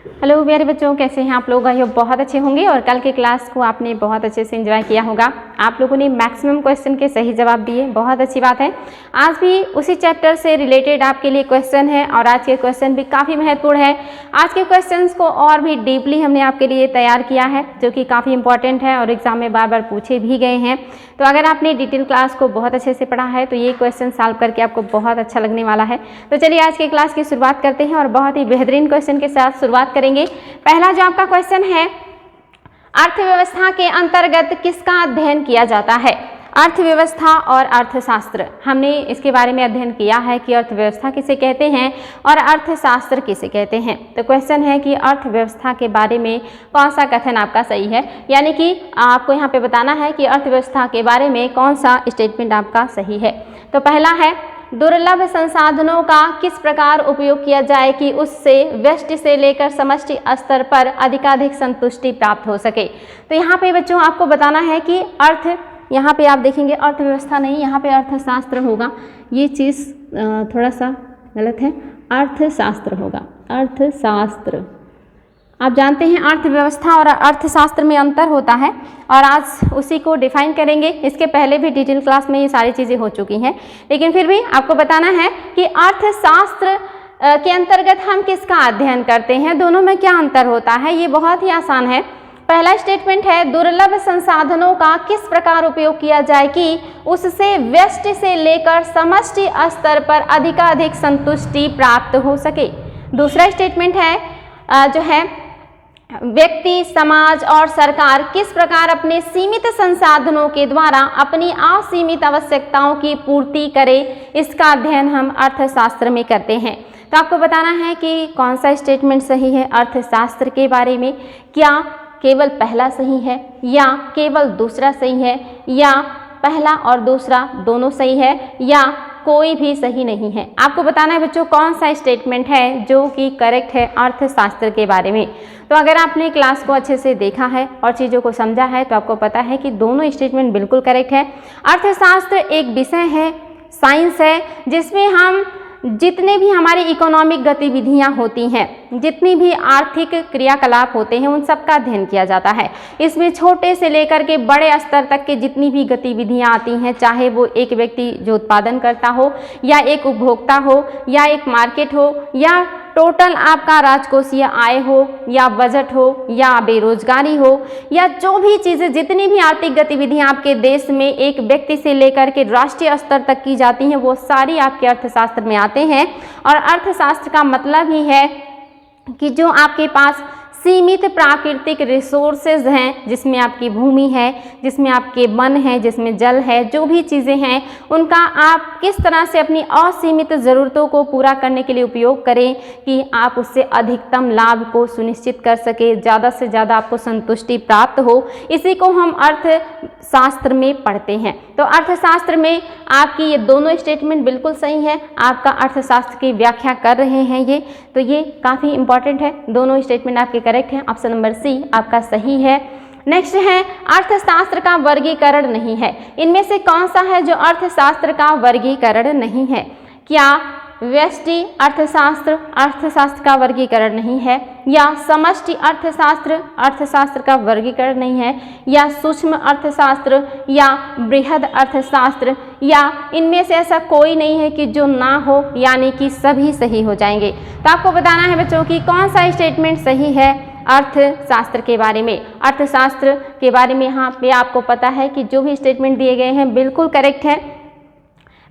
Hello प्यारे बच्चों, कैसे हैं आप लोग? आई होप बहुत अच्छे होंगे और कल के क्लास को आपने बहुत अच्छे से एंजॉय किया होगा। आप लोगों ने मैक्सिमम क्वेश्चन के सही जवाब दिए, बहुत अच्छी बात है। आज भी उसी चैप्टर से रिलेटेड आपके लिए क्वेश्चन है और आज के क्वेश्चन भी काफ़ी महत्वपूर्ण है। आज के क्वेश्चंस को और भी डीपली हमने आपके लिए तैयार किया है, जो कि काफ़ी इंपॉर्टेंट है और एग्जाम में बार बार पूछे भी गए हैं। तो अगर आपने डिटेल क्लास को बहुत अच्छे से पढ़ा है तो ये क्वेश्चन सॉल्व करके आपको बहुत अच्छा लगने वाला है। तो चलिए आज के क्लास की शुरुआत करते हैं और बहुत ही बेहतरीन क्वेश्चन के साथ शुरुआत करेंगे। पहला जो आपका क्वेश्चन है, अर्थव्यवस्था के अंतर्गत किसका अध्ययन किया जाता है? अर्थव्यवस्था और अर्थशास्त्र, हमने इसके बारे में अध्ययन किया है कि अर्थव्यवस्था किसे कहते हैं और अर्थशास्त्र किसे कहते हैं। तो क्वेश्चन है कि अर्थव्यवस्था के बारे में कौन सा कथन आपका सही है, यानी कि आपको यहाँ पे बताना है कि अर्थव्यवस्था के बारे में कौन सा स्टेटमेंट आपका सही है। तो पहला है, दुर्लभ संसाधनों का किस प्रकार उपयोग किया जाए कि उससे व्यष्टि से लेकर समष्टि स्तर पर अधिकाधिक संतुष्टि प्राप्त हो सके। तो यहाँ पे बच्चों आपको बताना है कि यहाँ पे आप देखेंगे अर्थव्यवस्था नहीं, यहाँ पे अर्थशास्त्र होगा। ये चीज़ थोड़ा सा गलत है, अर्थशास्त्र होगा, अर्थशास्त्र। आप जानते हैं अर्थव्यवस्था और अर्थशास्त्र में अंतर होता है और आज उसी को डिफाइन करेंगे। इसके पहले भी डिटेल क्लास में ये सारी चीज़ें हो चुकी हैं, लेकिन फिर भी आपको बताना है कि अर्थशास्त्र के अंतर्गत हम किसका अध्ययन करते हैं, दोनों में क्या अंतर होता है। ये बहुत ही आसान है। पहला स्टेटमेंट है, दुर्लभ संसाधनों का किस प्रकार उपयोग किया जाए कि उससे व्यष्टि से लेकर समष्टि स्तर पर अधिकाधिक संतुष्टि प्राप्त हो सके। दूसरा स्टेटमेंट है जो है, व्यक्ति, समाज और सरकार किस प्रकार अपने सीमित संसाधनों के द्वारा अपनी असीमित आवश्यकताओं की पूर्ति करे, इसका अध्ययन हम अर्थशास्त्र में करते हैं। तो आपको बताना है कि कौन सा स्टेटमेंट सही है अर्थशास्त्र के बारे में। क्या केवल पहला सही है या केवल दूसरा सही है या पहला और दूसरा दोनों सही है या कोई भी सही नहीं है। आपको बताना है बच्चों कौन सा स्टेटमेंट है जो कि करेक्ट है अर्थशास्त्र के बारे में। तो अगर आपने क्लास को अच्छे से देखा है और चीज़ों को समझा है तो आपको पता है कि दोनों स्टेटमेंट बिल्कुल करेक्ट है। अर्थशास्त्र एक विषय है, साइंस है, जिसमें हम जितने भी हमारी इकोनॉमिक गतिविधियां होती हैं, जितनी भी आर्थिक क्रियाकलाप होते हैं, उन सब का अध्ययन किया जाता है। इसमें छोटे से लेकर के बड़े स्तर तक के जितनी भी गतिविधियां आती हैं, चाहे वो एक व्यक्ति जो उत्पादन करता हो या एक उपभोक्ता हो या एक मार्केट हो या टोटल आपका राजकोषीय आय हो या बजट हो या बेरोजगारी हो या जो भी चीज़ें, जितनी भी आर्थिक गतिविधियां आपके देश में एक व्यक्ति से लेकर के राष्ट्रीय स्तर तक की जाती हैं, वो सारी आपके अर्थशास्त्र में आते हैं। और अर्थशास्त्र का मतलब ही है कि जो आपके पास सीमित प्राकृतिक रिसोर्सेज हैं, जिसमें आपकी भूमि है, जिसमें आपके वन है, जिसमें जल है, जो भी चीज़ें हैं उनका आप किस तरह से अपनी असीमित ज़रूरतों को पूरा करने के लिए उपयोग करें कि आप उससे अधिकतम लाभ को सुनिश्चित कर सके, ज़्यादा से ज़्यादा आपको संतुष्टि प्राप्त हो। इसी को हम अर्थशास्त्र में पढ़ते हैं। तो अर्थशास्त्र में आपकी ये दोनों स्टेटमेंट बिल्कुल सही है। आपका अर्थशास्त्र की व्याख्या कर रहे हैं ये, तो ये काफ़ी इंपॉर्टेंट है। दोनों स्टेटमेंट आपके करेक्ट हैं। ऑप्शन नंबर सी आपका सही है। नेक्स्ट है, अर्थशास्त्र का वर्गीकरण नहीं है। इनमें से कौन सा है जो अर्थशास्त्र का वर्गीकरण नहीं है? क्या व्यष्टि अर्थशास्त्र का वर्गीकरण नहीं है, या समष्टि अर्थशास्त्र का वर्गीकरण नहीं है, या सूक्ष्म अर्थशास्त्र या बृहद अर्थशास्त्र, या इनमें से ऐसा कोई नहीं है कि जो ना हो, यानी कि सभी सही हो जाएंगे। तो आपको बताना है बच्चों कि कौन सा स्टेटमेंट सही है अर्थशास्त्र के बारे में। अर्थशास्त्र के बारे में यहाँ पे आपको पता है कि जो भी स्टेटमेंट दिए गए हैं बिल्कुल करेक्ट है।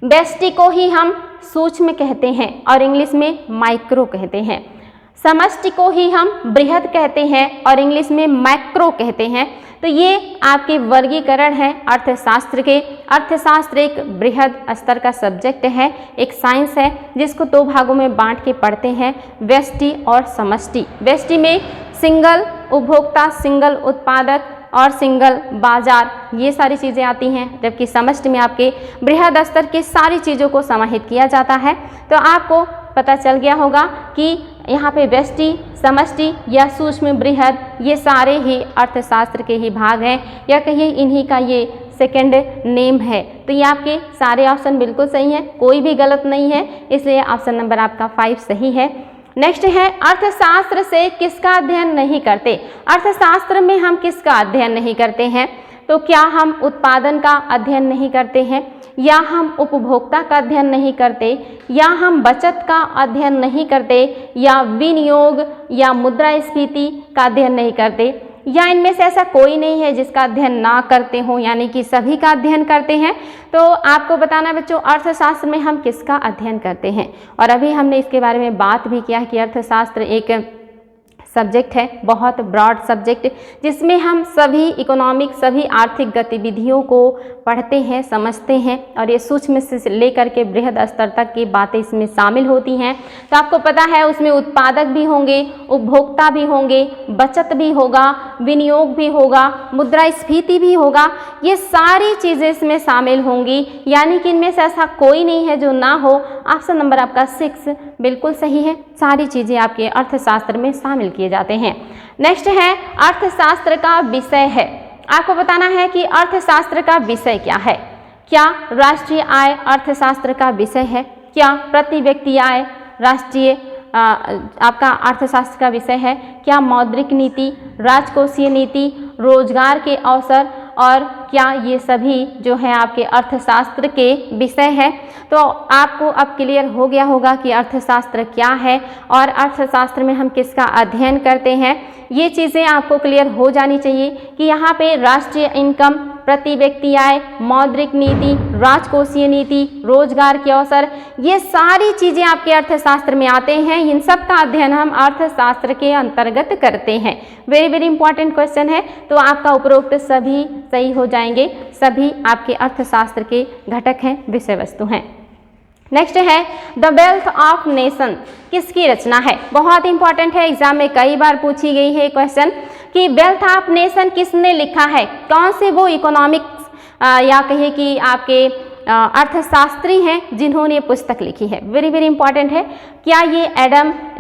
व्यष्टि को ही हम सूक्ष्म कहते हैं और इंग्लिश में माइक्रो कहते हैं। समष्टि को ही हम बृहद कहते हैं और इंग्लिश में मैक्रो कहते हैं। तो ये आपके वर्गीकरण है अर्थशास्त्र के। अर्थशास्त्र एक बृहद स्तर का सब्जेक्ट है, एक साइंस है, जिसको दो भागों में बांट के पढ़ते हैं, व्यष्टि और समष्टि। व्यष्टि में सिंगल उपभोक्ता, सिंगल उत्पादक और सिंगल बाजार, ये सारी चीज़ें आती हैं, जबकि समष्टि में आपके बृहद स्तर की सारी चीज़ों को समाहित किया जाता है। तो आपको पता चल गया होगा कि यहाँ पे व्यष्टि, समष्टि या सूक्ष्म, बृहद, ये सारे ही अर्थशास्त्र के ही भाग हैं, या कहिए इन्हीं का ये सेकंड नेम है। तो ये आपके सारे ऑप्शन बिल्कुल सही हैं, कोई भी गलत नहीं है, इसलिए ऑप्शन नंबर आपका 5 सही है। नेक्स्ट है अर्थशास्त्र से किसका अध्ययन नहीं करते। अर्थशास्त्र में हम किसका अध्ययन नहीं करते हैं, तो क्या हम उत्पादन का अध्ययन नहीं करते हैं, या हम उपभोक्ता का अध्ययन नहीं करते, या हम बचत का अध्ययन नहीं करते, या विनियोग या मुद्रास्फीति का अध्ययन नहीं करते, या इनमें से ऐसा कोई नहीं है जिसका अध्ययन ना करते हो, यानी कि सभी का अध्ययन करते हैं। तो आपको बताना बच्चों अर्थशास्त्र में हम किसका अध्ययन करते हैं। और अभी हमने इसके बारे में बात भी किया है कि अर्थशास्त्र एक सब्जेक्ट है, बहुत ब्रॉड सब्जेक्ट, जिसमें हम सभी इकोनॉमिक सभी आर्थिक गतिविधियों को पढ़ते हैं, समझते हैं, और ये सूक्ष्म से लेकर के बृहद स्तर तक की बातें इसमें शामिल होती हैं। तो आपको पता है उसमें उत्पादक भी होंगे, उपभोक्ता भी होंगे, बचत भी होगा, विनियोग भी होगा, मुद्रास्फीति भी होगा, ये सारी चीज़ें इसमें शामिल होंगी, यानी कि इनमें से ऐसा कोई नहीं है जो ना हो। ऑप्शन नंबर आपका 6 बिल्कुल सही है, सारी चीज़ें आपके अर्थशास्त्र में शामिल किए जाते हैं। नेक्स्ट है अर्थशास्त्र का विषय है। आपको बताना है कि अर्थशास्त्र का विषय क्या है। क्या राष्ट्रीय आय अर्थशास्त्र का विषय है, क्या प्रति व्यक्ति आय राष्ट्रीय आपका अर्थशास्त्र का विषय है, क्या मौद्रिक नीति, राजकोषीय नीति, रोजगार के अवसर, और क्या ये सभी जो है आपके अर्थशास्त्र के विषय है। तो आपको अब क्लियर हो गया होगा कि अर्थशास्त्र क्या है और अर्थशास्त्र में हम किसका अध्ययन करते हैं। ये चीज़ें आपको क्लियर हो जानी चाहिए कि यहाँ पे राष्ट्रीय इनकम, प्रति व्यक्ति आय, मौद्रिक नीति, राजकोषीय नीति, रोजगार के अवसर, ये सारी चीज़ें आपके अर्थशास्त्र में आते हैं। इन सब का अध्ययन हम अर्थशास्त्र के अंतर्गत करते हैं। वेरी वेरी इंपॉर्टेंट क्वेश्चन है। तो आपका उपरोक्त सभी सही हो जाएंगे, सभी आपके अर्थशास्त्र के घटक हैं, विषय वस्तु हैं। नेक्स्ट है द वेल्थ ऑफ नेशन किसकी रचना है। बहुत इंपॉर्टेंट है, एग्जाम में कई बार पूछी गई है क्वेश्चन कि वेल्थ ऑफ नेशन किसने लिखा है, कौन से वो इकोनॉमिक्स या कहिए कि आपके अर्थशास्त्री हैं जिन्होंने पुस्तक लिखी है। वेरी वेरी इंपॉर्टेंट है। क्या ये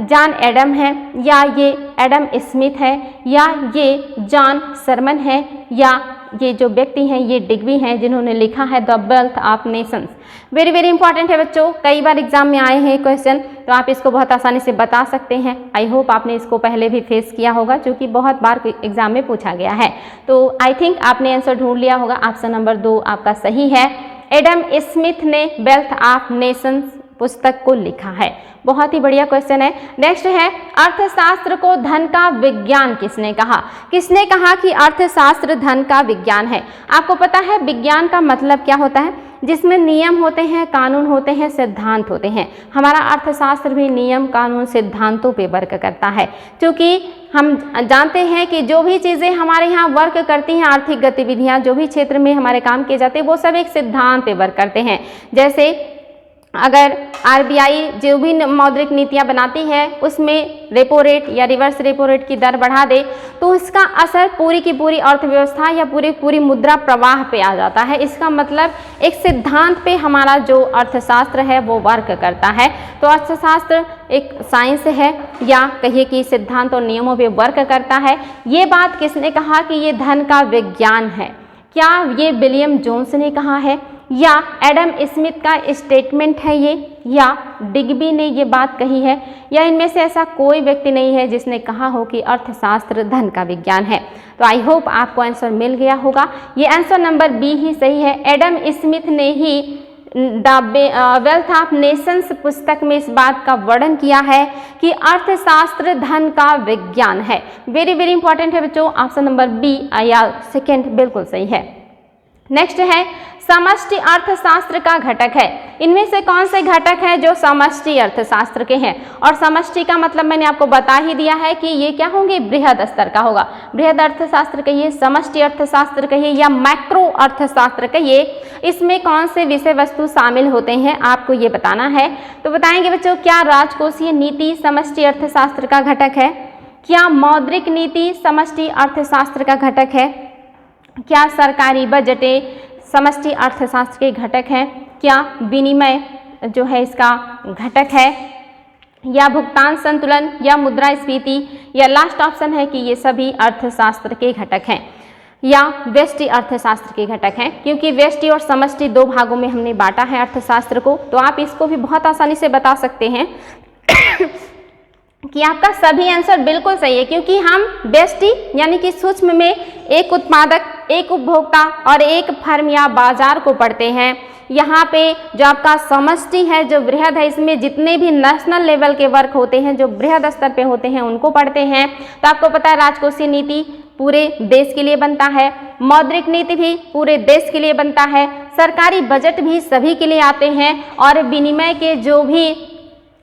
जॉन एडम है, या ये एडम स्मिथ है, या ये जॉन सरमन है, या ये जो व्यक्ति हैं ये डिग्बी हैं जिन्होंने लिखा है the wealth of Nations. Very very important है बच्चों, कई बार एग्जाम में आए हैं क्वेश्चन, तो आप इसको बहुत आसानी से बता सकते हैं। आई होप आपने इसको पहले भी फेस किया होगा, क्योंकि बहुत बार एग्जाम में पूछा गया है। तो आई थिंक आपने आंसर ढूंढ लिया होगा। ऑप्शन नंबर 2 आपका सही है। एडम स्मिथ ने वेल्थ ऑफ नेशंस पुस्तक को लिखा है। बहुत ही बढ़िया क्वेश्चन है। नेक्स्ट है अर्थशास्त्र को धन का विज्ञान किसने कहा। किसने कहा कि अर्थशास्त्र धन का विज्ञान है। आपको पता है विज्ञान का मतलब क्या होता है, जिसमें नियम होते हैं, कानून होते हैं, सिद्धांत होते हैं। हमारा अर्थशास्त्र भी नियम, कानून, सिद्धांतों पे वर्क करता है, क्योंकि हम जानते हैं कि जो भी चीज़ें हमारे यहाँ वर्क करती हैं, आर्थिक गतिविधियाँ जो भी क्षेत्र में हमारे काम किए जाते हैं, वो सब एक सिद्धांत पे वर्क करते हैं। जैसे अगर आरबीआई जो भी मौद्रिक नीतियाँ बनाती है उसमें रेपो रेट या रिवर्स रेपो रेट की दर बढ़ा दे, तो इसका असर पूरी की पूरी अर्थव्यवस्था या पूरी मुद्रा प्रवाह पे आ जाता है। इसका मतलब एक सिद्धांत पे हमारा जो अर्थशास्त्र है वो वर्क करता है। तो अर्थशास्त्र एक साइंस है, या कहिए कि सिद्धांत और नियमों पे वर्क करता है। ये बात किसने कहा कि ये धन का विज्ञान है? क्या ये विलियम जोन्स ने कहा है, या एडम स्मिथ का स्टेटमेंट है ये, या डिग्बी ने ये बात कही है, या इनमें से ऐसा कोई व्यक्ति नहीं है जिसने कहा हो कि अर्थशास्त्र धन का विज्ञान है। तो आई होप आपको आंसर मिल गया होगा। ये आंसर नंबर बी ही सही है। एडम स्मिथ ने ही द वेल्थ ऑफ नेशंस पुस्तक में इस बात का वर्णन किया है कि अर्थशास्त्र धन का विज्ञान है। वेरी वेरी इंपॉर्टेंट है बच्चों, ऑप्शन नंबर बी या सेकेंड बिल्कुल सही है। नेक्स्ट है समष्टि अर्थशास्त्र का घटक है। इनमें से कौन से घटक हैं जो समष्टि अर्थशास्त्र के हैं? और समष्टि का मतलब मैंने आपको बता ही दिया है कि ये क्या होंगे, बृहद स्तर का होगा। बृहद अर्थशास्त्र कहिए, समष्टि अर्थशास्त्र कहिए, या मैक्रो अर्थशास्त्र कहिए, इसमें कौन से विषय वस्तु शामिल होते हैं आपको ये बताना है। तो बताएंगे बच्चों, क्या राजकोषीय नीति समष्टि अर्थशास्त्र का घटक है? क्या मौद्रिक नीति समष्टि अर्थशास्त्र का घटक है? क्या सरकारी बजटें समष्टि अर्थशास्त्र के घटक हैं? क्या विनिमय जो है इसका घटक है, या भुगतान संतुलन, या मुद्रास्फीति, या लास्ट ऑप्शन है कि ये सभी अर्थशास्त्र के घटक हैं, या व्यष्टि अर्थशास्त्र के घटक हैं? क्योंकि व्यष्टि और समष्टि 2 भागों में हमने बांटा है अर्थशास्त्र को, तो आप इसको भी बहुत आसानी से बता सकते हैं कि आपका सभी आंसर बिल्कुल सही है, क्योंकि हम व्यष्टि यानी कि सूक्ष्म में एक उत्पादक, एक उपभोक्ता और एक फर्म या बाजार को पढ़ते हैं। यहाँ पे जो आपका समष्टि है, जो बृहद है, इसमें जितने भी नेशनल लेवल के वर्क होते हैं, जो बृहद स्तर पे होते हैं, उनको पढ़ते हैं। तो आपको पता है राजकोषीय नीति पूरे देश के लिए बनता है, मौद्रिक नीति भी पूरे देश के लिए बनता है, सरकारी बजट भी सभी के लिए आते हैं और विनिमय के जो भी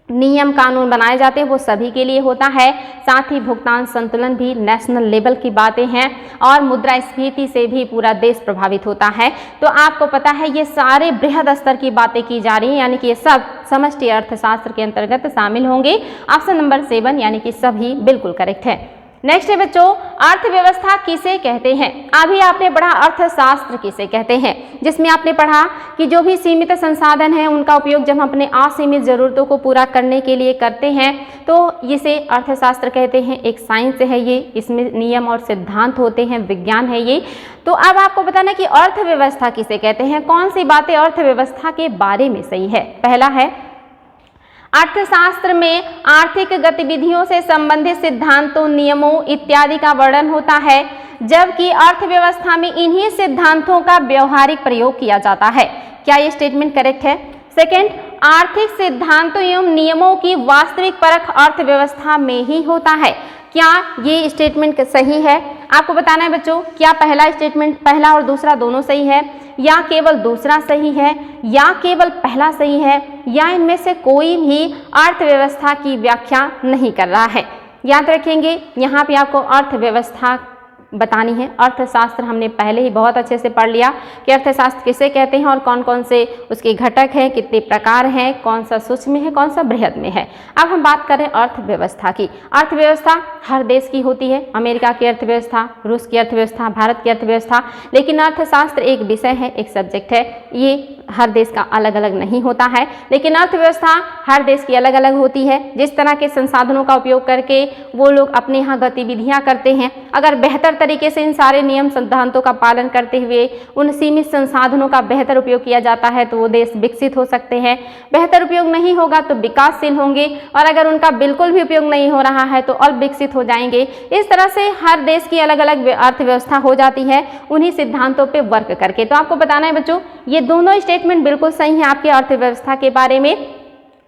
नियम कानून बनाए जाते हैं वो सभी के लिए होता है। साथ ही भुगतान संतुलन भी नेशनल लेवल की बातें हैं और मुद्रास्फीति से भी पूरा देश प्रभावित होता है। तो आपको पता है ये सारे बृहद स्तर की बातें की जा रही हैं, यानी कि ये सब समष्टि अर्थशास्त्र के अंतर्गत शामिल होंगे। ऑप्शन नंबर 7 यानी कि सभी बिल्कुल करेक्ट है। नेक्स्ट है बच्चों, अर्थव्यवस्था किसे कहते हैं? अभी आपने पढ़ा अर्थशास्त्र किसे कहते हैं, जिसमें आपने पढ़ा कि जो भी सीमित संसाधन है उनका उपयोग जब हम अपने असीमित जरूरतों को पूरा करने के लिए करते हैं तो इसे अर्थशास्त्र कहते हैं। एक साइंस है ये, इसमें नियम और सिद्धांत होते हैं, विज्ञान है ये। तो अब आपको बताना कि अर्थव्यवस्था किसे कहते हैं, कौन सी बातें अर्थव्यवस्था के बारे में सही है। पहला है, अर्थशास्त्र में आर्थिक गतिविधियों से संबंधित सिद्धांतों, नियमों इत्यादि का वर्णन होता है, जबकि अर्थव्यवस्था में इन्हीं सिद्धांतों का व्यवहारिक प्रयोग किया जाता है। क्या ये स्टेटमेंट करेक्ट है? सेकंड, आर्थिक सिद्धांतों एवं नियमों की वास्तविक परख अर्थव्यवस्था में ही होता है। क्या ये स्टेटमेंट सही है? आपको बताना है बच्चों, क्या पहला स्टेटमेंट, पहला और दूसरा दोनों सही है, या केवल दूसरा सही है, या केवल पहला सही है, या इनमें से कोई भी अर्थव्यवस्था की व्याख्या नहीं कर रहा है। याद रखेंगे, यहाँ पे आपको अर्थव्यवस्था बतानी है। अर्थशास्त्र हमने पहले ही बहुत अच्छे से पढ़ लिया कि अर्थशास्त्र किसे कहते हैं और कौन कौन से उसके घटक हैं, कितने प्रकार हैं, कौन सा सूक्ष्म में है, कौन सा बृहद में है। अब हम बात करें अर्थव्यवस्था की। अर्थव्यवस्था हर देश की होती है, अमेरिका की अर्थव्यवस्था, रूस की अर्थव्यवस्था, भारत की अर्थव्यवस्था, लेकिन अर्थशास्त्र एक विषय है, एक सब्जेक्ट है। ये हर देश का अलग अलग नहीं होता है, लेकिन अर्थव्यवस्था हर देश की अलग अलग होती है। जिस तरह के संसाधनों का उपयोग करके वो लोग अपने यहाँ गतिविधियाँ करते हैं, अगर बेहतर तरीके से इन सारे नियम सिद्धांतों का पालन करते हुए उन सीमित संसाधनों का बेहतर उपयोग किया जाता है तो वो देश विकसित हो सकते हैं। बेहतर उपयोग नहीं होगा तो विकासशील होंगे, और अगर उनका बिल्कुल भी उपयोग नहीं हो रहा है तो अल्पविकसित हो जाएंगे। इस तरह से हर देश की अलग अलग अर्थव्यवस्था हो जाती है उन्हीं सिद्धांतों पर वर्क करके। तो आपको बताना है बच्चों, ये दोनों स्टेटमेंट बिल्कुल सही है आपके अर्थव्यवस्था के बारे में।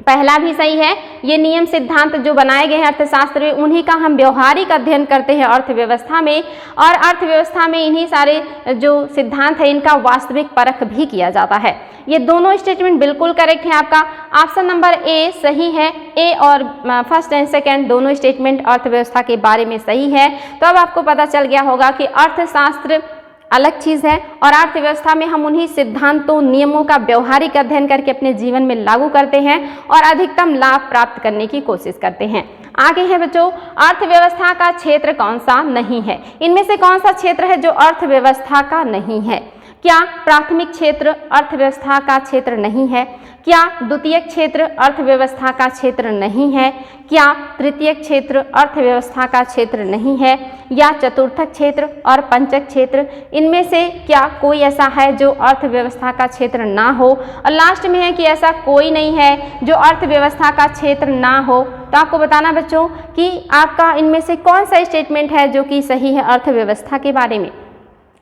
पहला भी सही है, ये नियम सिद्धांत जो बनाए गए हैं अर्थशास्त्र में उन्हीं का हम व्यवहारिक अध्ययन करते हैं अर्थव्यवस्था में, और अर्थव्यवस्था में इन्हीं सारे जो सिद्धांत है इनका वास्तविक परख भी किया जाता है। ये दोनों स्टेटमेंट बिल्कुल करेक्ट है। आपका ऑप्शन नंबर ए सही है। ए और फर्स्ट एंड सेकेंड दोनों स्टेटमेंट अर्थव्यवस्था के बारे में सही है। तो अब आपको पता चल गया होगा कि अर्थशास्त्र अलग चीज़ है और अर्थव्यवस्था में हम उन्हीं सिद्धांतों, नियमों का व्यवहारिक अध्ययन करके अपने जीवन में लागू करते हैं और अधिकतम लाभ प्राप्त करने की कोशिश करते हैं। आगे है बच्चों, अर्थव्यवस्था का क्षेत्र कौन सा नहीं है? इनमें से कौन सा क्षेत्र है जो अर्थव्यवस्था का नहीं है? क्या प्राथमिक क्षेत्र अर्थव्यवस्था का क्षेत्र नहीं है? क्या द्वितीयक क्षेत्र अर्थव्यवस्था का क्षेत्र नहीं है? क्या तृतीयक क्षेत्र अर्थव्यवस्था का क्षेत्र नहीं है? या चतुर्थक क्षेत्र और पंचक क्षेत्र, इनमें से क्या कोई ऐसा है जो अर्थव्यवस्था का क्षेत्र ना हो? और लास्ट में है कि ऐसा कोई नहीं है जो अर्थव्यवस्था का क्षेत्र ना हो। तो आपको बताना बच्चों कि आपका इनमें से कौन सा स्टेटमेंट है जो कि सही है अर्थव्यवस्था के बारे में।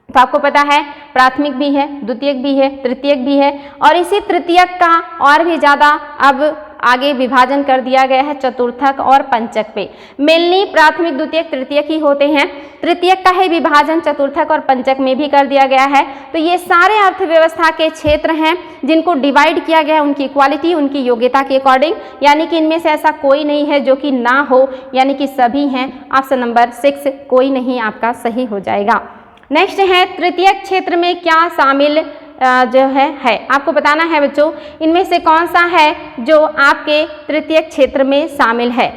तो आपको पता है प्राथमिक भी है, द्वितीयक भी है, तृतीयक भी है, और इसी तृतीयक का और भी ज़्यादा अब आगे विभाजन कर दिया गया है चतुर्थक और पंचक पे। मेनली प्राथमिक, द्वितीयक, तृतीयक ही होते हैं। तृतीयक का ही विभाजन चतुर्थक और पंचक में भी कर दिया गया है। तो ये सारे अर्थव्यवस्था के क्षेत्र हैं जिनको डिवाइड किया गया है उनकी क्वालिटी, उनकी योग्यता के अकॉर्डिंग, यानी कि इनमें से ऐसा कोई नहीं है जो कि ना हो, यानी कि सभी हैं। ऑप्शन नंबर 6 कोई नहीं आपका सही हो जाएगा। नेक्स्ट है तृतीयक क्षेत्र में क्या शामिल जो है आपको बताना है बच्चों, इनमें से कौन सा है जो आपके तृतीयक क्षेत्र में शामिल है।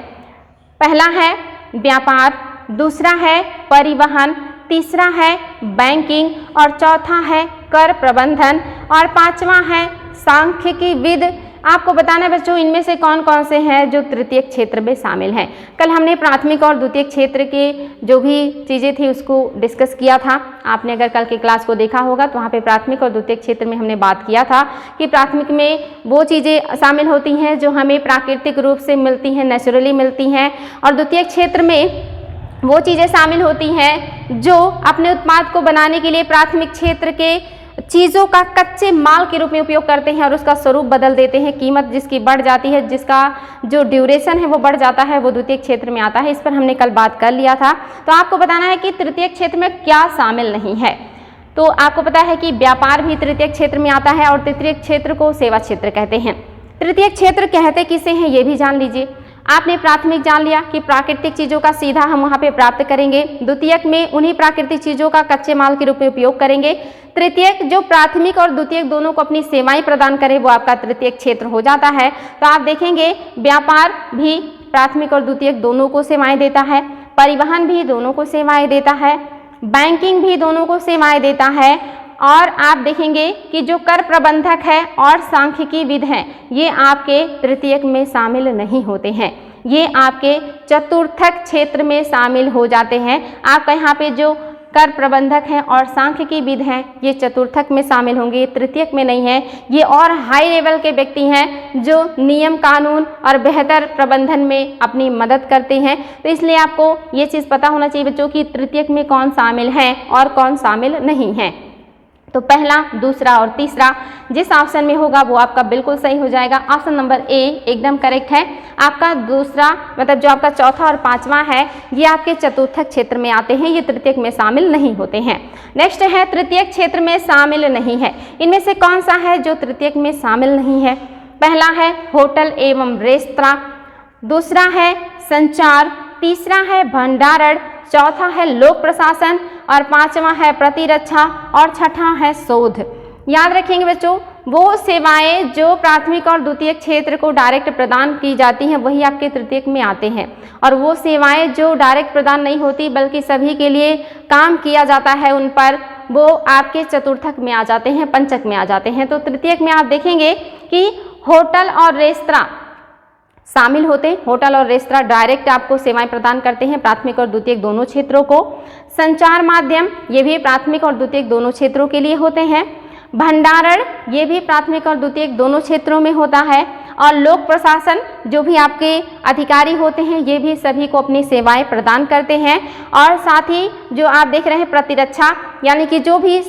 पहला है व्यापार, दूसरा है परिवहन, तीसरा है बैंकिंग, और चौथा है कर प्रबंधन, और पांचवा है सांख्यिकी विद, आपको बताना है बच्चों इनमें से कौन कौन से हैं जो तृतीयक क्षेत्र में शामिल हैं। कल हमने प्राथमिक और द्वितीयक क्षेत्र के जो भी चीज़ें थी उसको डिस्कस किया था। आपने अगर कल की क्लास को देखा होगा तो वहाँ पे प्राथमिक और द्वितीयक क्षेत्र में हमने बात किया था कि प्राथमिक में वो चीज़ें शामिल होती हैं जो हमें प्राकृतिक रूप से मिलती हैं, नेचुरली मिलती हैं, और द्वितीयक क्षेत्र में वो चीज़ें शामिल होती हैं जो अपने उत्पाद को बनाने के लिए प्राथमिक क्षेत्र के चीज़ों का कच्चे माल के रूप में उपयोग करते हैं और उसका स्वरूप बदल देते हैं। कीमत जिसकी बढ़ जाती है, जिसका जो ड्यूरेशन है वो बढ़ जाता है, वो द्वितीयक क्षेत्र में आता है। इस पर हमने कल बात कर लिया था। तो आपको बताना है कि तृतीयक क्षेत्र में क्या शामिल नहीं है। तो आपको पता है कि व्यापार भी तृतीयक क्षेत्र में आता है और तृतीयक क्षेत्र को सेवा क्षेत्र कहते हैं। तृतीयक क्षेत्र कहते किसे हैं ये भी जान लीजिए। आपने प्राथमिक जान लिया कि प्राकृतिक चीज़ों का सीधा हम वहाँ पे प्राप्त करेंगे। द्वितीयक में उन्हीं प्राकृतिक चीज़ों का कच्चे माल के रूप में उपयोग करेंगे। तृतीयक जो प्राथमिक और द्वितीयक दोनों को अपनी सेवाएं प्रदान करे वो आपका तृतीयक क्षेत्र हो जाता है। तो आप देखेंगे व्यापार भी प्राथमिक और द्वितीयक दोनों को सेवाएं देता है, परिवहन भी दोनों को सेवाएं देता है, बैंकिंग भी दोनों को सेवाएं देता है, और आप देखेंगे कि जो कर प्रबंधक है और सांख्यिकी विद हैं ये आपके तृतीयक में शामिल नहीं होते हैं, ये आपके चतुर्थक क्षेत्र में शामिल हो जाते हैं। आपका यहाँ पे जो कर प्रबंधक हैं और सांख्यिकी विद हैं ये चतुर्थक में शामिल होंगे, तृतीयक में नहीं है। ये और हाई लेवल के व्यक्ति हैं जो नियम कानून और बेहतर प्रबंधन में अपनी मदद करते हैं। तो इसलिए आपको ये चीज़ पता होना चाहिए बच्चों कि तृतीयक में कौन शामिल है और कौन शामिल नहीं है। तो पहला, दूसरा और तीसरा जिस ऑप्शन में होगा वो आपका बिल्कुल सही हो जाएगा। ऑप्शन नंबर ए एकदम करेक्ट है। आपका दूसरा मतलब जो आपका चौथा और पांचवा है ये आपके चतुर्थक क्षेत्र में आते हैं, ये तृतीयक में शामिल नहीं होते हैं। नेक्स्ट है तृतीयक क्षेत्र में शामिल नहीं है। इनमें से कौन सा है जो तृतीयक में शामिल नहीं है? पहला है होटल एवं रेस्तरां, दूसरा है संचार, तीसरा है भंडारण, चौथा है लोक प्रशासन और पांचवा है प्रतिरक्षा और छठा है शोध। याद रखेंगे बच्चों वो सेवाएं जो प्राथमिक और द्वितीयक क्षेत्र को डायरेक्ट प्रदान की जाती हैं वही आपके तृतीयक में आते हैं, और वो सेवाएं जो डायरेक्ट प्रदान नहीं होती बल्कि सभी के लिए काम किया जाता है उन पर, वो आपके चतुर्थक में आ जाते हैं, पंचक में आ जाते हैं। तो तृतीयक में आप देखेंगे कि होटल और रेस्तरां शामिल होते हैं। होटल और रेस्तरां डायरेक्ट आपको सेवाएं प्रदान करते हैं प्राथमिक और द्वितीयक दोनों क्षेत्रों को। संचार माध्यम ये भी प्राथमिक और द्वितीयक दोनों क्षेत्रों के लिए होते हैं। भंडारण ये भी प्राथमिक और द्वितीयक दोनों क्षेत्रों में होता है। और लोक प्रशासन जो भी आपके अधिकारी होते हैं ये भी सभी को अपनी सेवाएं प्रदान करते हैं। और साथ ही जो आप देख रहे हैं प्रतिरक्षा यानी कि जो भी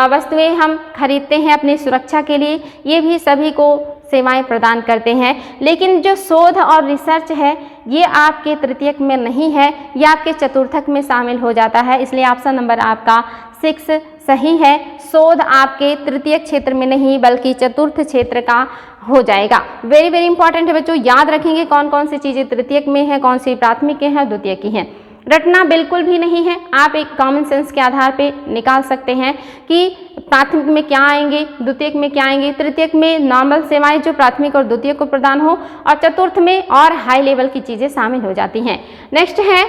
वस्तुएं हम खरीदते हैं अपनी सुरक्षा के लिए ये भी सभी को सेवाएं प्रदान करते हैं। लेकिन जो शोध और रिसर्च है ये आपके तृतीयक में नहीं है, ये आपके चतुर्थक में शामिल हो जाता है। इसलिए ऑप्शन नंबर आपका 6 सही है। शोध आपके तृतीयक क्षेत्र में नहीं बल्कि चतुर्थ क्षेत्र का हो जाएगा। वेरी वेरी इंपॉर्टेंट है बच्चों, याद रखेंगे कौन कौन सी चीज़ें तृतीयक में है, कौन सी प्राथमिक के हैं, द्वितीयक की हैं। रटना बिल्कुल भी नहीं है, आप एक कॉमन सेंस के आधार पे निकाल सकते हैं कि प्राथमिक में क्या आएंगे, द्वितीयक में क्या आएंगे। तृतीयक में नॉर्मल सेवाएं जो प्राथमिक और द्वितीयक को प्रदान हो, और चतुर्थ में और हाई लेवल की चीज़ें शामिल हो जाती हैं। नेक्स्ट है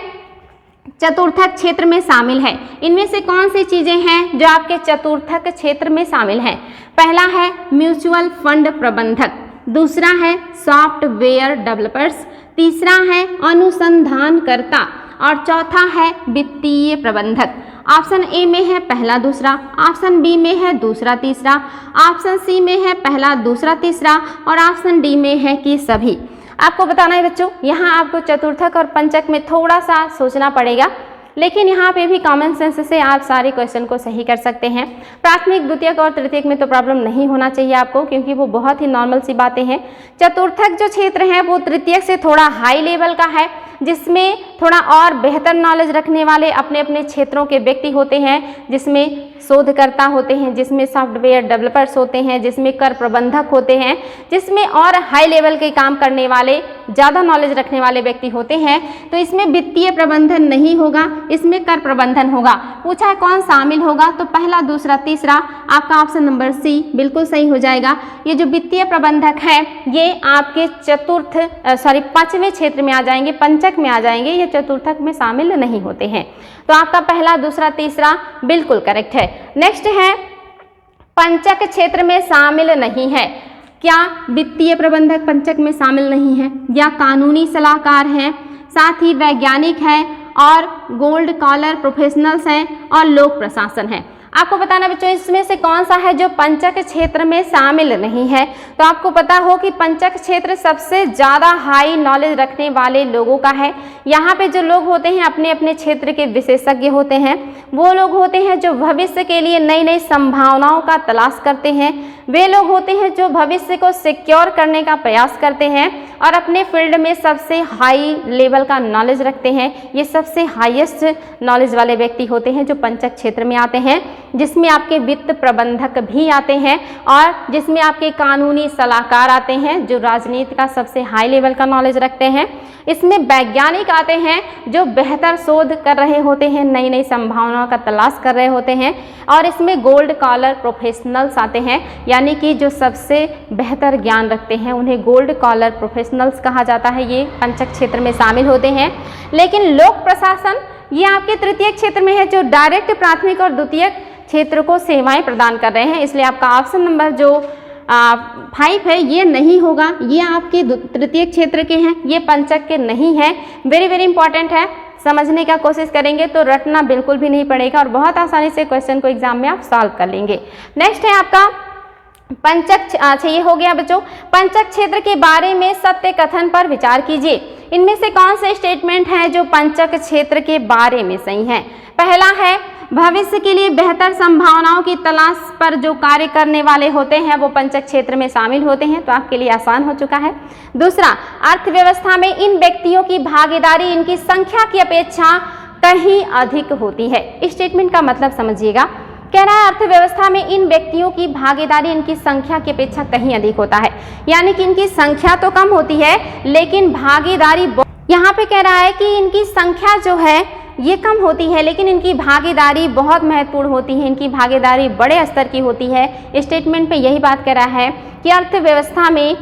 चतुर्थक क्षेत्र में शामिल है। इनमें से कौन सी चीज़ें हैं जो आपके चतुर्थक क्षेत्र में शामिल हैं? पहला है म्यूचुअल फंड प्रबंधक, दूसरा है सॉफ्टवेयर डेवलपर्स, तीसरा है अनुसंधानकर्ता और चौथा है वित्तीय प्रबंधक। ऑप्शन ए में है पहला दूसरा, ऑप्शन बी में है दूसरा तीसरा, ऑप्शन सी में है पहला दूसरा तीसरा और ऑप्शन डी में है कि सभी। आपको बताना है बच्चों यहाँ आपको चतुर्थक और पंचक में थोड़ा सा सोचना पड़ेगा, लेकिन यहाँ पे भी कॉमन सेंस से आप सारे क्वेश्चन को सही कर सकते हैं। प्राथमिक द्वितीयक और तृतीयक में तो प्रॉब्लम नहीं होना चाहिए आपको, क्योंकि वो बहुत ही नॉर्मल सी बातें हैं। चतुर्थक जो क्षेत्र है वो तृतीयक से थोड़ा हाई लेवल का है, जिसमें थोड़ा और बेहतर नॉलेज रखने वाले अपने अपने क्षेत्रों के व्यक्ति होते हैं, जिसमें शोधकर्ता होते हैं, जिसमें सॉफ्टवेयर डेवलपर्स होते हैं, जिसमें कर प्रबंधक होते हैं, जिसमें और हाई लेवल के काम करने वाले ज़्यादा नॉलेज रखने वाले व्यक्ति होते हैं। तो इसमें वित्तीय प्रबंधन नहीं होगा, इसमें कर प्रबंधन होगा। पूछा है कौन शामिल होगा, तो पहला दूसरा तीसरा आपका ऑप्शन नंबर सी बिल्कुल सही हो जाएगा। ये जो वित्तीय प्रबंधक है ये आपके पांचवें क्षेत्र में आ जाएंगे, पंचक में आ जाएंगे, ये चतुर्थक में शामिल नहीं होते हैं। तो आपका पहला दूसरा तीसरा बिल्कुल करेक्ट है। नेक्स्ट है पंचक क्षेत्र में शामिल नहीं है। क्या वित्तीय प्रबंधक पंचक में शामिल नहीं है, या कानूनी सलाहकार हैं, साथ ही वैज्ञानिक हैं और गोल्ड कॉलर प्रोफेशनल्स हैं और लोक प्रशासन है। आपको बताना बच्चों इसमें से कौन सा है जो पंचक क्षेत्र में शामिल नहीं है। तो आपको पता हो कि पंचक क्षेत्र सबसे ज़्यादा हाई नॉलेज रखने वाले लोगों का है। यहाँ पे जो लोग होते हैं अपने अपने क्षेत्र के विशेषज्ञ होते हैं, वो लोग होते हैं जो भविष्य के लिए नई नई संभावनाओं का तलाश करते हैं, वे लोग होते हैं जो भविष्य को सिक्योर करने का प्रयास करते हैं और अपने फील्ड में सबसे हाई लेवल का नॉलेज रखते हैं। ये सबसे हाईएस्ट नॉलेज वाले व्यक्ति होते हैं जो पंचक क्षेत्र में आते हैं, जिसमें आपके वित्त प्रबंधक भी आते हैं और जिसमें आपके कानूनी सलाहकार आते हैं जो राजनीति का सबसे हाई लेवल का नॉलेज रखते हैं। इसमें वैज्ञानिक आते हैं जो बेहतर शोध कर रहे होते हैं, नई नई संभावनाओं का तलाश कर रहे होते हैं, और इसमें गोल्ड कॉलर प्रोफेशनल्स आते हैं, यानी कि जो सबसे बेहतर ज्ञान रखते हैं उन्हें गोल्ड कॉलर प्रोफेशनल्स कहा जाता है। ये पंचक क्षेत्र में शामिल होते हैं। लेकिन लोक प्रशासन ये आपके तृतीय क्षेत्र में है, जो डायरेक्ट प्राथमिक और द्वितीय क्षेत्र को सेवाएं प्रदान कर रहे हैं। इसलिए आपका ऑप्शन नंबर जो 5 है ये नहीं होगा, ये आपके तृतीय क्षेत्र के हैं, ये पंचक के नहीं है। वेरी वेरी इंपॉर्टेंट है, समझने का कोशिश करेंगे तो रटना बिल्कुल भी नहीं पड़ेगा और बहुत आसानी से क्वेश्चन को एग्जाम में आप सॉल्व कर लेंगे। नेक्स्ट है आपका पंचक, अच्छा ये हो गया बच्चों। पंचक क्षेत्र के बारे में सत्य कथन पर विचार कीजिए। इनमें से कौन से स्टेटमेंट हैं जो पंचक क्षेत्र के बारे में सही हैं? पहला है भविष्य के लिए बेहतर संभावनाओं की तलाश पर जो कार्य करने वाले होते हैं वो पंचक क्षेत्र में शामिल होते हैं, तो आपके लिए आसान हो चुका है। दूसरा, अर्थव्यवस्था में इन व्यक्तियों की भागीदारी इनकी संख्या की अपेक्षा कहीं अधिक होती है। इस स्टेटमेंट का मतलब समझिएगा, कह रहा है अर्थव्यवस्था में इन व्यक्तियों की भागीदारी इनकी संख्या की अपेक्षा कहीं अधिक होता है, यानी कि इनकी संख्या तो कम होती है लेकिन भागीदारी, यहाँ पे कह रहा है कि इनकी संख्या जो है ये कम होती है लेकिन इनकी भागीदारी बहुत महत्वपूर्ण होती है, इनकी भागीदारी बड़े स्तर की होती है। स्टेटमेंट पे यही बात कर रहा है कि अर्थव्यवस्था में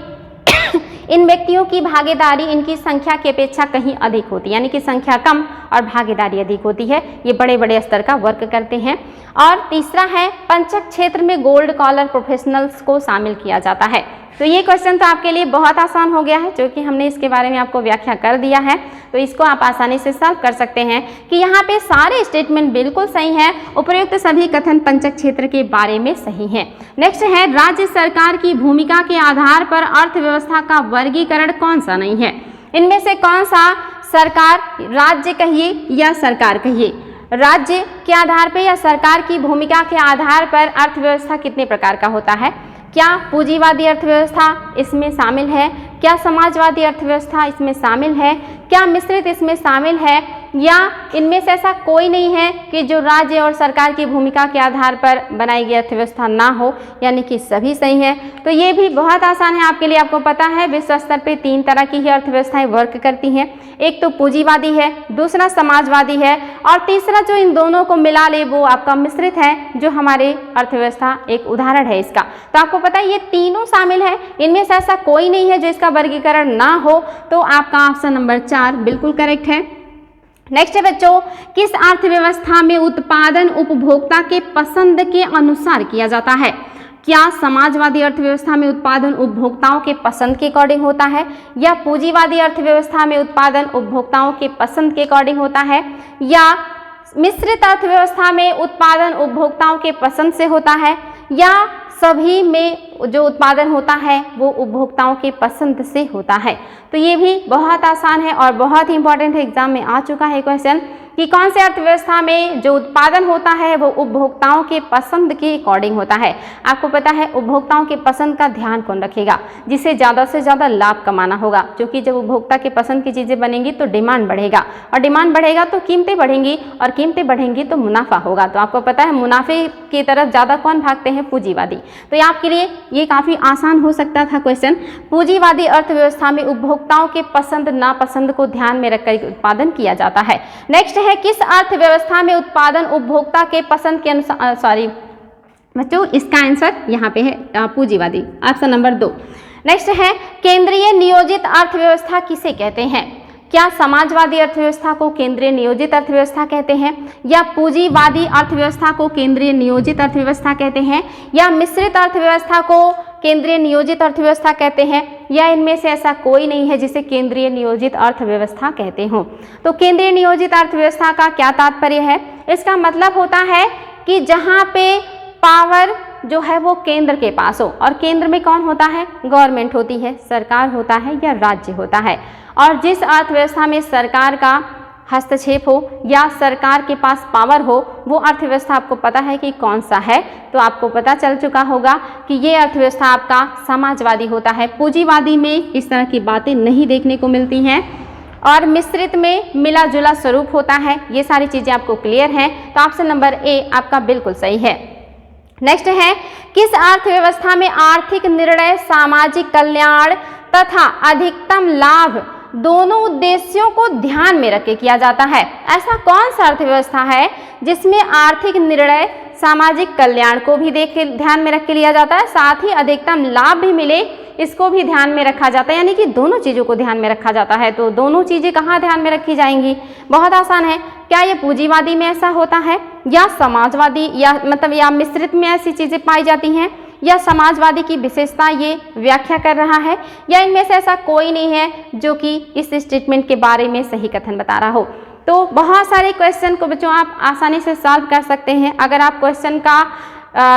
इन व्यक्तियों की भागीदारी इनकी संख्या की अपेक्षा कहीं अधिक होती है, यानी कि संख्या कम और भागीदारी अधिक होती है। ये बड़े बड़े स्तर का वर्क करते हैं। और तीसरा है पंचक क्षेत्र में गोल्ड कॉलर प्रोफेशनल्स को शामिल किया जाता है। तो ये क्वेश्चन तो आपके लिए बहुत आसान हो गया है, जो कि हमने इसके बारे में आपको व्याख्या कर दिया है, तो इसको आप आसानी से सॉल्व कर सकते हैं कि यहाँ पे सारे स्टेटमेंट बिल्कुल सही हैं, उपर्युक्त सभी कथन पंचक क्षेत्र के बारे में सही हैं। नेक्स्ट है राज्य सरकार की भूमिका के आधार पर अर्थव्यवस्था का वर्गीकरण कौन सा नहीं है? इनमें से कौन सा सरकार, राज्य कहिए या सरकार कहिए, राज्य के आधार पर या सरकार की भूमिका के आधार पर अर्थव्यवस्था कितने प्रकार का होता है? क्या पूंजीवादी अर्थव्यवस्था इसमें शामिल है? क्या समाजवादी अर्थव्यवस्था इसमें शामिल है? क्या मिश्रित इसमें शामिल है? या इनमें से ऐसा कोई नहीं है कि जो राज्य और सरकार की भूमिका के आधार पर बनाई गई अर्थव्यवस्था ना हो, यानी कि सभी सही है। तो ये भी बहुत आसान है आपके लिए। आपको पता है विश्व स्तर पे 3 तरह की ही अर्थव्यवस्थाएं वर्क करती हैं, एक तो पूंजीवादी है, दूसरा समाजवादी है और तीसरा जो इन दोनों को मिला ले वो आपका मिश्रित है, जो हमारे अर्थव्यवस्था एक उदाहरण है इसका। तो आपको पता है ये तीनों शामिल है, इनमें से ऐसा कोई नहीं है जो इसका वर्गीकरण ना हो। तो आपका ऑप्शन नंबर 4 बिल्कुल करेक्ट है। नेक्स्ट है बच्चों, किस अर्थव्यवस्था में उत्पादन उपभोक्ता के पसंद के अनुसार किया जाता है? क्या समाजवादी अर्थव्यवस्था में उत्पादन उपभोक्ताओं के पसंद के अकॉर्डिंग होता है, या पूंजीवादी अर्थव्यवस्था में उत्पादन उपभोक्ताओं के पसंद के अकॉर्डिंग होता है, या मिश्रित अर्थव्यवस्था में उत्पादन उपभोक्ताओं के पसंद से होता है, या सभी में जो उत्पादन होता है वो उपभोक्ताओं के पसंद से होता है? तो ये भी बहुत आसान है और बहुत ही इंपॉर्टेंट है, एग्जाम में आ चुका है क्वेश्चन कि कौन से अर्थव्यवस्था में जो उत्पादन होता है वो उपभोक्ताओं के पसंद के अकॉर्डिंग होता है। आपको पता है उपभोक्ताओं के पसंद का ध्यान कौन रखेगा? जिसे ज़्यादा से ज़्यादा लाभ कमाना होगा, क्योंकि जब उपभोक्ता के पसंद की चीज़ें बनेंगी तो डिमांड बढ़ेगा और डिमांड बढ़ेगा तो कीमतें बढ़ेंगी और कीमतें बढ़ेंगी तो मुनाफा होगा। तो आपको पता है मुनाफे की तरफ ज़्यादा कौन भागते हैं? पूंजीवादी। तो आपके लिए ये काफ़ी आसान हो सकता था क्वेश्चन। पूंजीवादी अर्थव्यवस्था में उपभोक्ताओं के पसंद नापसंद को ध्यान में रखकर उत्पादन किया जाता है। नेक्स्ट है, किस अर्थव्यवस्था में उत्पादन उपभोक्ता के पसंद के अनुसार, सॉरी बच्चों इसका आंसर यहाँ पे है पूंजीवादी, ऑप्शन नंबर 2। नेक्स्ट है, केंद्रीय नियोजित अर्थव्यवस्था किसे कहते हैं? क्या समाजवादी अर्थव्यवस्था को केंद्रीय नियोजित अर्थव्यवस्था कहते हैं, या पूंजीवादी अर्थव्यवस्था को केंद्रीय नियोजित अर्थव्यवस्था कहते हैं, या मिश्रित अर्थव्यवस्था को केंद्रीय नियोजित अर्थव्यवस्था कहते हैं, या इनमें से ऐसा कोई नहीं है जिसे केंद्रीय नियोजित अर्थव्यवस्था कहते हो। तो केंद्रीय नियोजित अर्थव्यवस्था का क्या तात्पर्य है? इसका मतलब होता है कि जहाँ पे पावर जो है वो केंद्र के पास हो, और केंद्र में कौन होता है? गवर्नमेंट होती है, सरकार होता है या राज्य होता है। और जिस अर्थव्यवस्था में सरकार का हस्तक्षेप हो या सरकार के पास पावर हो, वो अर्थव्यवस्था आपको पता है कि कौन सा है। तो आपको पता चल चुका होगा कि ये अर्थव्यवस्था आपका समाजवादी होता है। पूंजीवादी में इस तरह की बातें नहीं देखने को मिलती हैं, और मिश्रित में मिला जुला स्वरूप होता है। ये सारी चीज़ें आपको क्लियर हैं, तो ऑप्शन नंबर ए आपका बिल्कुल सही है। नेक्स्ट है, किस अर्थव्यवस्था में आर्थिक निर्णय सामाजिक कल्याण तथा अधिकतम लाभ दोनों उद्देश्यों को ध्यान में रख के किया जाता है? ऐसा कौन सा अर्थव्यवस्था है जिसमें आर्थिक निर्णय सामाजिक कल्याण को भी ध्यान में रख के लिया जाता है, साथ ही अधिकतम लाभ भी मिले इसको भी ध्यान में रखा जाता है, यानी कि दोनों चीज़ों को ध्यान में रखा जाता है। तो दोनों चीज़ें कहाँ ध्यान में रखी जाएंगी? बहुत आसान है। क्या ये पूंजीवादी में ऐसा होता है, या समाजवादी, या मतलब या मिश्रित में ऐसी चीज़ें पाई जाती हैं, या समाजवादी की विशेषता ये व्याख्या कर रहा है, या इनमें से ऐसा कोई नहीं है जो कि इस स्टेटमेंट के बारे में सही कथन बता रहा हो? तो बहुत सारे क्वेश्चन को बच्चों आप आसानी से सॉल्व कर सकते हैं अगर आप क्वेश्चन का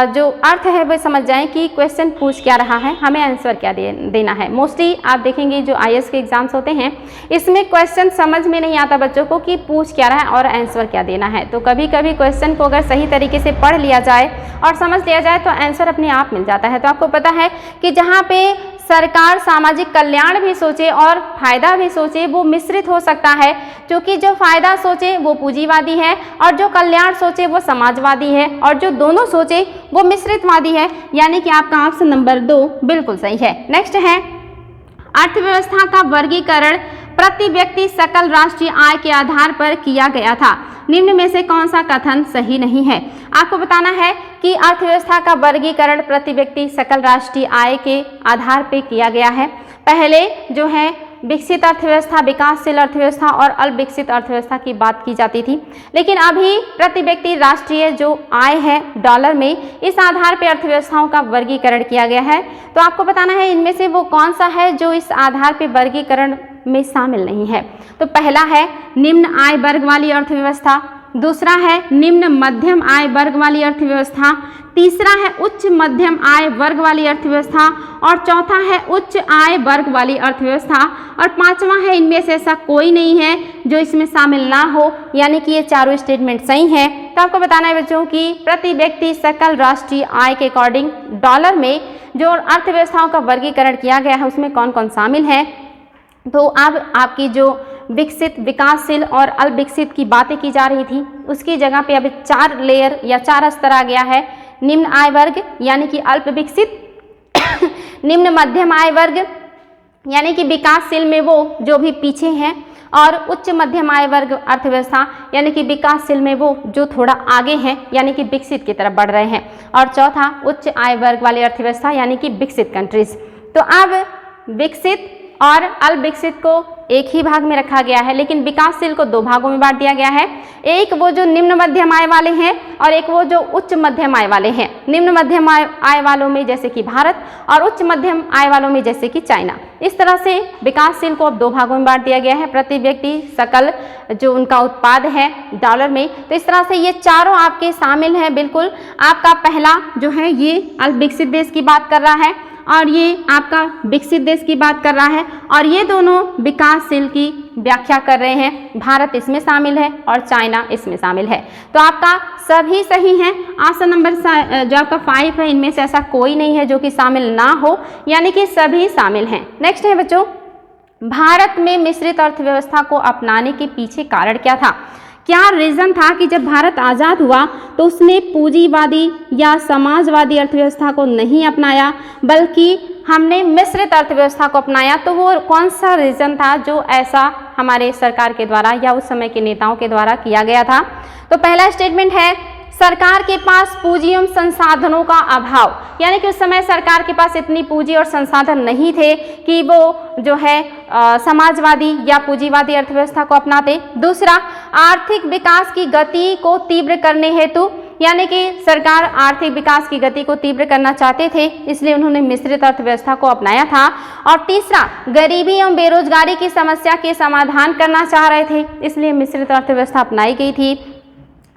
जो अर्थ है वो समझ जाएं कि क्वेश्चन पूछ क्या रहा है, हमें आंसर क्या देना है। मोस्टली आप देखेंगे जो आईएएस के एग्जाम्स होते हैं इसमें क्वेश्चन समझ में नहीं आता बच्चों को कि पूछ क्या रहा है और आंसर क्या देना है। तो कभी कभी क्वेश्चन को अगर सही तरीके से पढ़ लिया जाए और समझ लिया जाए तो आंसर अपने आप मिल जाता है। तो आपको पता है कि जहाँ पे सरकार सामाजिक कल्याण भी सोचे और फायदा भी सोचे वो मिश्रित हो सकता है, क्योंकि जो फायदा सोचे वो पूंजीवादी है और जो कल्याण सोचे वो समाजवादी है और जो दोनों सोचे वो मिश्रितवादी है, यानी कि आपका ऑप्शन नंबर 2 बिल्कुल सही है। नेक्स्ट है, अर्थव्यवस्था का वर्गीकरण प्रति व्यक्ति सकल राष्ट्रीय आय के आधार पर किया गया था, निम्न में से कौन सा कथन सही नहीं है? आपको बताना है कि अर्थव्यवस्था का वर्गीकरण प्रति व्यक्ति सकल राष्ट्रीय आय के आधार पर किया गया है। पहले जो है विकसित अर्थव्यवस्था, विकासशील अर्थव्यवस्था और अल्पविकसित अर्थव्यवस्था की बात की जाती थी, लेकिन अभी प्रति व्यक्ति राष्ट्रीय जो आय है डॉलर में, इस आधार पर अर्थव्यवस्थाओं का वर्गीकरण किया गया है। तो आपको बताना है इनमें से वो कौन सा है जो इस आधार पर वर्गीकरण में शामिल नहीं है। तो पहला है निम्न आय वर्ग वाली अर्थव्यवस्था, दूसरा है निम्न मध्यम आय वर्ग वाली अर्थव्यवस्था, तीसरा है उच्च मध्यम आय वर्ग वाली अर्थव्यवस्था और चौथा है उच्च आय वर्ग वाली अर्थव्यवस्था और पांचवा है इनमें से ऐसा कोई नहीं है जो इसमें शामिल ना हो, यानी कि ये चारों स्टेटमेंट सही हैं। तो आपको बताना है बच्चों कि प्रति व्यक्ति सकल राष्ट्रीय आय के अकॉर्डिंग डॉलर में जो अर्थव्यवस्थाओं का वर्गीकरण किया गया है उसमें कौन कौन शामिल है। तो अब आपकी जो विकसित, विकासशील और अल्पविकसित की बातें की जा रही थी उसकी जगह पे अब 4 लेयर या 4 स्तर आ गया है। निम्न आय वर्ग यानी कि अल्प विकसित, निम्न मध्यम आय वर्ग यानी कि विकासशील में वो जो भी पीछे हैं, और उच्च मध्यम आय वर्ग अर्थव्यवस्था यानी कि विकासशील में वो जो थोड़ा आगे हैं यानी कि विकसित की तरफ बढ़ रहे हैं, और चौथा उच्च आय वर्ग वाली अर्थव्यवस्था यानी कि विकसित कंट्रीज। तो अब विकसित और अल्पविकसित को एक ही भाग में रखा गया है, लेकिन विकासशील को 2 भागों में बांट दिया गया है। एक वो जो निम्न मध्यम आय वाले हैं और एक वो जो उच्च मध्यम आय वाले हैं। निम्न मध्यम आय वालों में जैसे कि भारत और उच्च मध्यम आय वालों में जैसे कि चाइना। इस तरह से विकासशील को अब 2 भागों में बांट दिया गया है, प्रति व्यक्ति सकल जो उनका उत्पाद है डॉलर में। तो इस तरह से ये चारों आपके शामिल हैं। बिल्कुल आपका पहला जो है ये अल्पविकसित देश की बात कर रहा है और ये आपका विकसित देश की बात कर रहा है, और ये दोनों विकासशील की व्याख्या कर रहे हैं। भारत इसमें शामिल है और चाइना इसमें शामिल है। तो आपका सभी सही हैं। ऑप्शन नंबर जो आपका 5 है इनमें से ऐसा कोई नहीं है जो कि शामिल ना हो, यानी कि सभी शामिल हैं। नेक्स्ट है बच्चों, भारत में मिश्रित अर्थव्यवस्था को अपनाने के पीछे कारण क्या था? क्या रीज़न था कि जब भारत आज़ाद हुआ तो उसने पूंजीवादी या समाजवादी अर्थव्यवस्था को नहीं अपनाया बल्कि हमने मिश्रित अर्थव्यवस्था को अपनाया? तो वो कौन सा रीज़न था जो ऐसा हमारे सरकार के द्वारा या उस समय के नेताओं के द्वारा किया गया था? तो पहला स्टेटमेंट है सरकार के पास पूंजी एवं संसाधनों का अभाव, यानी कि उस समय सरकार के पास इतनी पूंजी और संसाधन नहीं थे कि वो जो है समाजवादी या पूंजीवादी अर्थव्यवस्था को अपनाते। दूसरा, आर्थिक विकास की गति को तीव्र करने हेतु यानी कि सरकार आर्थिक विकास की गति को तीव्र करना चाहते थे, इसलिए उन्होंने मिश्रित अर्थव्यवस्था को अपनाया था। और तीसरा, गरीबी एवं बेरोजगारी की समस्या के समाधान करना चाह रहे थे, इसलिए मिश्रित अर्थव्यवस्था अपनाई गई थी।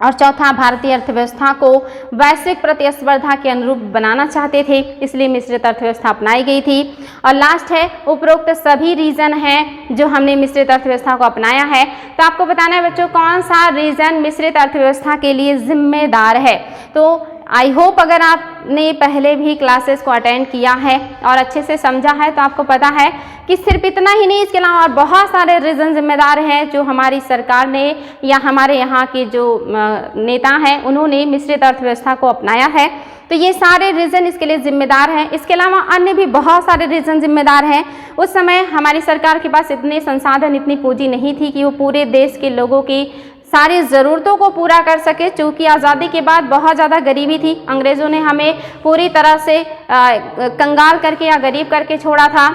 और चौथा, भारतीय अर्थव्यवस्था को वैश्विक प्रतिस्पर्धा के अनुरूप बनाना चाहते थे, इसलिए मिश्रित अर्थव्यवस्था अपनाई गई थी। और लास्ट है, उपरोक्त सभी रीजन हैं जो हमने मिश्रित अर्थव्यवस्था को अपनाया है। तो आपको बताना है बच्चों कौन सा रीजन मिश्रित अर्थव्यवस्था के लिए जिम्मेदार है। तो आई होप अगर आपने पहले भी क्लासेस को अटेंड किया है और अच्छे से समझा है तो आपको पता है कि सिर्फ इतना ही नहीं, इसके अलावा और बहुत सारे रीजन जिम्मेदार हैं जो हमारी सरकार ने या हमारे यहाँ के जो नेता हैं उन्होंने मिश्रित अर्थव्यवस्था को अपनाया है। तो ये सारे रीजन इसके लिए जिम्मेदार हैं। इसके अलावा अन्य भी बहुत सारे रीजन जिम्मेदार हैं। उस समय हमारी सरकार के पास इतने संसाधन, इतनी पूंजी नहीं थी कि वो पूरे देश के लोगों की सारी ज़रूरतों को पूरा कर सके। चूँकि आज़ादी के बाद बहुत ज़्यादा गरीबी थी, अंग्रेज़ों ने हमें पूरी तरह से कंगाल करके या गरीब करके छोड़ा था।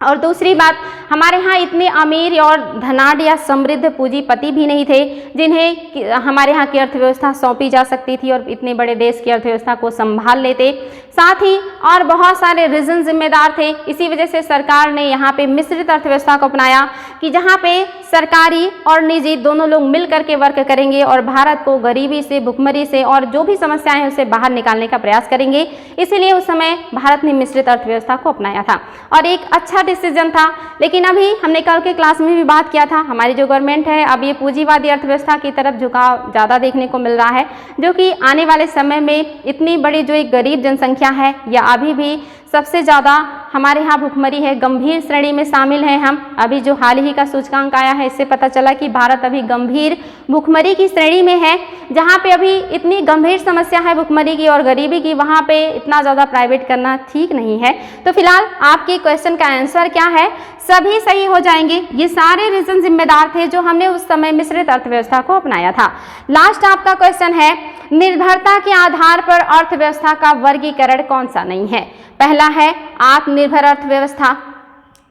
और दूसरी बात, हमारे यहाँ इतने अमीर और धनाढ़ या समृद्ध पूंजीपति भी नहीं थे जिन्हें हमारे यहाँ की अर्थव्यवस्था सौंपी जा सकती थी और इतने बड़े देश की अर्थव्यवस्था को संभाल लेते। साथ ही और बहुत सारे रीजन जिम्मेदार थे। इसी वजह से सरकार ने यहाँ पे मिश्रित अर्थव्यवस्था को अपनाया कि जहाँ पे सरकारी और निजी दोनों लोग मिल करके वर्क करेंगे और भारत को गरीबी से, भुखमरी से और जो भी समस्याएं हैं उसे बाहर निकालने का प्रयास करेंगे। इसीलिए उस समय भारत ने मिश्रित अर्थव्यवस्था को अपनाया था और एक अच्छा डिसीजन था। लेकिन अभी हमने कल के क्लास में भी बात किया था, हमारी जो गवर्नमेंट है अब ये पूंजीवादी अर्थव्यवस्था की तरफ झुकाव ज़्यादा देखने को मिल रहा है, जो कि आने वाले समय में इतनी बड़ी जो एक गरीब जनसंख्या है या अभी भी सबसे ज़्यादा हमारे यहाँ भुखमरी है, गंभीर श्रेणी में शामिल हैं हम। अभी जो हाल ही का सूचकांक आया है इससे पता चला कि भारत अभी गंभीर भुखमरी की श्रेणी में है। जहाँ पे अभी इतनी गंभीर समस्या है भुखमरी की और गरीबी की, वहाँ पे इतना ज़्यादा प्राइवेट करना ठीक नहीं है। तो फिलहाल आपके क्वेश्चन का आंसर क्या है? सभी सही हो जाएंगे। ये सारे रीजन जिम्मेदार थे जो हमने उस समय मिश्रित अर्थव्यवस्था को अपनाया था। लास्ट आपका क्वेश्चन है, निर्भरता के आधार पर अर्थव्यवस्था का वर्गीकरण कौन सा नहीं है? पहला है आत्मनिर्भर अर्थव्यवस्था,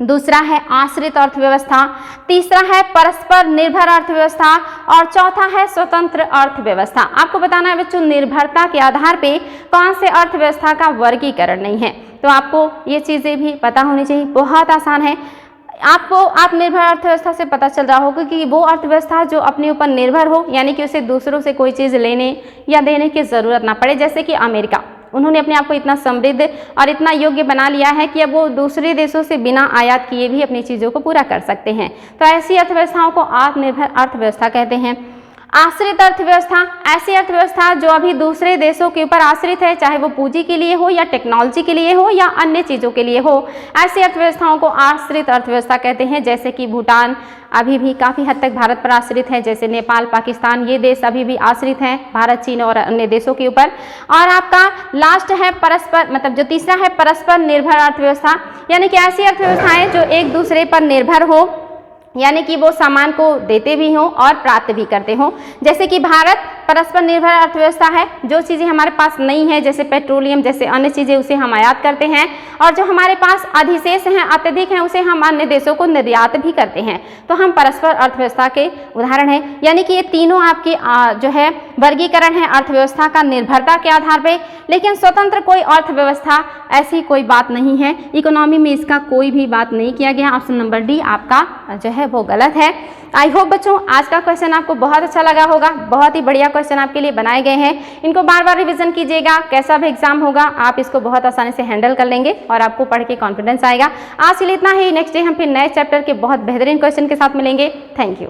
दूसरा है आश्रित अर्थव्यवस्था, तीसरा है परस्पर निर्भर अर्थव्यवस्था और चौथा है स्वतंत्र अर्थव्यवस्था। आपको बताना है बच्चों निर्भरता के आधार पे कौन से अर्थव्यवस्था का वर्गीकरण नहीं है। तो आपको ये चीज़ें भी पता होनी चाहिए, बहुत आसान है। आपको आत्मनिर्भर अर्थव्यवस्था से पता चल रहा होगा कि वो अर्थव्यवस्था जो अपने ऊपर निर्भर हो, यानी कि उसे दूसरों से कोई चीज़ लेने या देने की ज़रूरत ना पड़े। जैसे कि अमेरिका, उन्होंने अपने आप को इतना समृद्ध और इतना योग्य बना लिया है कि अब वो दूसरे देशों से बिना आयात किए भी अपनी चीज़ों को पूरा कर सकते हैं। तो ऐसी अर्थव्यवस्थाओं को आत्मनिर्भर अर्थव्यवस्था कहते हैं। आश्रित अर्थव्यवस्था, ऐसी अर्थव्यवस्था जो अभी दूसरे देशों के ऊपर आश्रित है, चाहे वो पूंजी के लिए हो या टेक्नोलॉजी के लिए हो या अन्य चीज़ों के लिए हो, ऐसी अर्थव्यवस्थाओं को आश्रित अर्थव्यवस्था कहते हैं। जैसे कि भूटान अभी भी काफ़ी हद तक भारत पर आश्रित है, जैसे नेपाल, पाकिस्तान, ये देश अभी भी आश्रित हैं भारत, चीन और अन्य देशों के ऊपर। और आपका लास्ट है परस्पर, मतलब जो तीसरा है परस्पर निर्भर अर्थव्यवस्था, यानी कि ऐसी अर्थव्यवस्थाएं जो एक दूसरे पर निर्भर हो, यानी कि वो सामान को देते भी हों और प्राप्त भी करते हों। जैसे कि भारत परस्पर निर्भर अर्थव्यवस्था है, जो चीज़ें हमारे पास नहीं है जैसे पेट्रोलियम जैसे अन्य चीज़ें उसे हम आयात करते हैं, और जो हमारे पास अधिशेष हैं, अत्यधिक हैं, उसे हम अन्य देशों को निर्यात भी करते हैं। तो हम परस्पर अर्थव्यवस्था के उदाहरण हैं। यानी कि ये तीनों आपके जो है वर्गीकरण है अर्थव्यवस्था का निर्भरता के आधार पर। लेकिन स्वतंत्र कोई अर्थव्यवस्था ऐसी कोई बात नहीं है, इकोनॉमी में इसका कोई भी बात नहीं किया गया। ऑप्शन नंबर डी आपका जो है वो गलत है। आई होप बच्चों आज का क्वेश्चन आपको बहुत अच्छा लगा होगा, बहुत ही बढ़िया क्वेश्चन आपके लिए बनाए गए हैं। इनको बार बार रिवीजन कीजिएगा, कैसा भी एग्जाम होगा आप इसको बहुत आसानी से हैंडल कर लेंगे और आपको पढ़ के कॉन्फिडेंस आएगा। आज के लिए इतना ही, नेक्स्ट डे हम फिर नए चैप्टर के बहुत बेहतरीन क्वेश्चन के साथ मिलेंगे। Thank you.